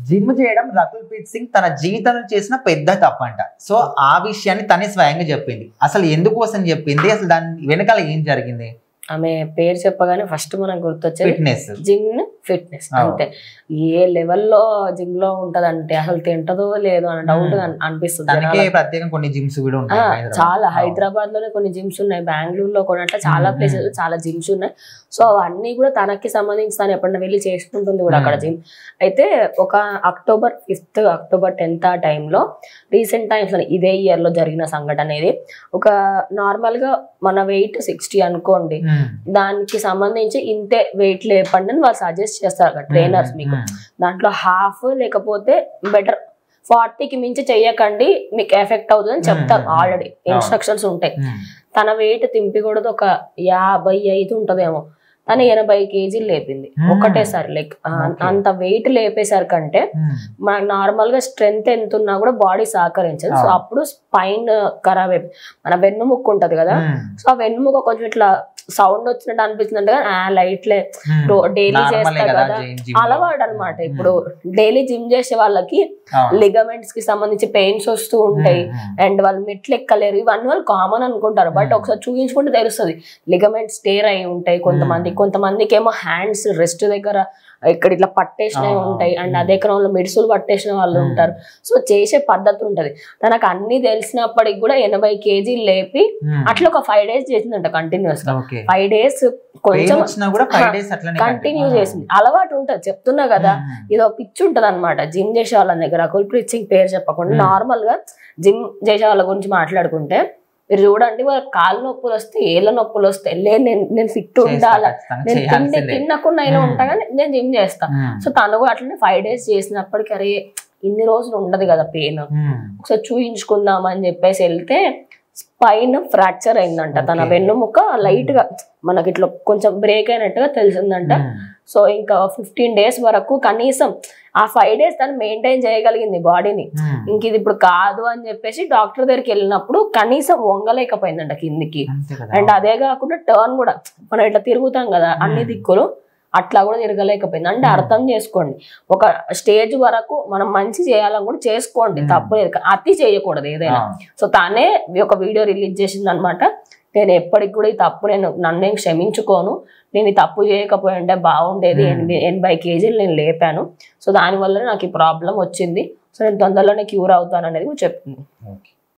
Gym చేయడం రకుల్ ప్రీత్ సింగ్ తన జీవితంలో చేసిన పెద్ద తప్పంట. సో ఆ విషయాన్ని తనే స్వయంగా చెప్పింది. అసలు ఎందుకోసం చెప్పింది, అసలు దాని వెనకాల ఏం జరిగింది? ఆమె పేరు చెప్పగానే ఫస్ట్ మనకు గుర్తొచ్చేది ఫిట్నెస్, జిమ్ ఫిట్నెస్ అంతే. ఏ లెవెల్లో జిమ్ లో ఉంటదంటే అసలు తింటదో లేదో అని డౌట్ అనిపిస్తుంది. ప్రత్యేకంగా కొన్ని జిమ్స్ కూడా ఉంటాయి, చాలా హైదరాబాద్ లోనే కొన్ని జిమ్స్ ఉన్నాయి, బెంగళూరులో కూడా అట్లా చాలా ప్లేసెస్ చాలా జిమ్స్ ఉన్నాయి. సో అవన్నీ కూడా తనకి సంబంధించి తను ఎప్పుడైనా వెళ్ళి చేసుకుంటుంది కూడా అక్కడ జిమ్. అయితే ఒక October 5th October 10th ఆ టైంలో రీసెంట్ టైమ్స్ ఇదే ఇయర్ లో జరిగిన సంఘటన అనేది. ఒక నార్మల్ గా మన వెయిట్ 60 అనుకోండి, దానికి సంబంధించి ఇంతే వెయిట్ లేపండి అని వాళ్ళు సజెస్ట్ చేస్తారు ట్రైనర్స్ మీకు. దాంట్లో హాఫ్ లేకపోతే బెటర్ 40కి మించి చెయ్యకండి, మీకు ఎఫెక్ట్ అవుతుంది అని చెప్తారు. ఆల్రెడీ ఇన్స్ట్రక్షన్స్ ఉంటాయి. తన వెయిట్ తింపకూడదు, ఒక 55 ఉంటదేమో, తను 80 kgs లేపింది ఒకటేసారి. లైక్ అంత వెయిట్ లేపేసరి కంటే మనకు నార్మల్ గా స్ట్రెంగ్త్ ఎంత ఉన్నా కూడా బాడీ సహకరించదు. సో అప్పుడు స్పైన్ ఖరాబ్ అయిపోయింది. మన వెన్నుముక్కు ఉంటది కదా, సో ఆ వెన్నుముక్క కొంచెం ఇట్లా సౌండ్ వచ్చినట్టు అనిపిస్తుంది అంటే లైట్లే డైలీ చేస్తారు కదా అలవాటు అనమాట. ఇప్పుడు డైలీ జిమ్ చేసే వాళ్ళకి లిగమెంట్స్ కి సంబంధించి పెయిన్స్ వస్తూ ఉంటాయి, అండ్ వాళ్ళు మెట్లు ఎక్కలేరు, ఇవన్నీ వాళ్ళు కామన్ అనుకుంటారు. బట్ ఒకసారి చూపించుకుంటే తెలుస్తుంది లిగమెంట్స్ టేర్ అయి ఉంటాయి కొంతమందికి ఏమో హ్యాండ్స్ రెస్ట్ దగ్గర ఇక్కడ ఇట్లా పట్టేసినవి ఉంటాయి, అండ్ అదే క్రమంలో మిడుసులు పట్టేసిన వాళ్ళు ఉంటారు. సో చేసే పద్ధతి ఉంటది. తనకు అన్ని తెలిసినప్పటికి కూడా 80 kg లేపి అట్లా ఒక 5 days చేసిందంట కంటిన్యూస్ గా. 5 days కొంచెం కంటిన్యూ చేసింది. అలవాటు ఉంటది, చెప్తున్నా కదా, ఇదో పిచ్చి ఉంటది అనమాట జిమ్ చేసే వాళ్ళ దగ్గర. రకుల్ ప్రీత్ సింగ్ పేరు చెప్పకుండా నార్మల్ గా జిమ్ చేసే వాళ్ళ గురించి మాట్లాడుకుంటే మీరు చూడండి, వాళ్ళ కాళ్ళ నొప్పులు వస్తే, ఏళ్ళ నొప్పులు వస్తే, నేను ఫిట్ ఉండాలా, నేను తిన్నకుండా అయినా ఉంటా కానీ నేను జిమ్ చేస్తా. సో తను కూడా అట్లనే 5 days చేసినప్పటికీ అరే ఇన్ని రోజులు ఉండదు కదా పెయిన్, ఒకసారి చూయించుకుందాం అని చెప్పేసి వెళ్తే స్పైన్ ఫ్రాక్చర్ అయిందంట. తన వెన్నుముక్క లైట్ గా మనకి ఇట్లా కొంచెం బ్రేక్ అయినట్టుగా తెలిసిందంట. సో ఇంకా 15 days వరకు కనీసం ఆ 5 days తను మెయింటైన్ చేయగలిగింది బాడీని. ఇంక ఇది ఇప్పుడు కాదు అని చెప్పేసి డాక్టర్ దగ్గరికి వెళ్ళినప్పుడు కనీసం వంగలేకపోయిందంట కిందికి. అండ్ అదే కాకుండా టర్న్ కూడా మనం ఇట్లా తిరుగుతాం కదా అన్ని దిక్కులు, అట్లా కూడా తిరగలేకపోయింది. అంటే అర్థం చేసుకోండి, ఒక స్టేజ్ వరకు మనం మంచి చేయాలని కూడా చేసుకోండి, తప్పు లేదు, అతి చేయకూడదు ఏదైనా. సో తానే ఒక వీడియో రిలీజ్ చేసింది అనమాట. నేను ఎప్పటికి కూడా ఈ తప్పు నన్ను క్షమించుకోను, నేను ఈ తప్పు చేయకపోయి ఉంటే బాగుండేది, 80 kgs నేను లేపాను, సో దానివల్ల నాకు ఈ ప్రాబ్లం వచ్చింది, సో నేను తొందరలోనే క్యూర్ అవుతాను అనేది కూడా చెప్తుంది.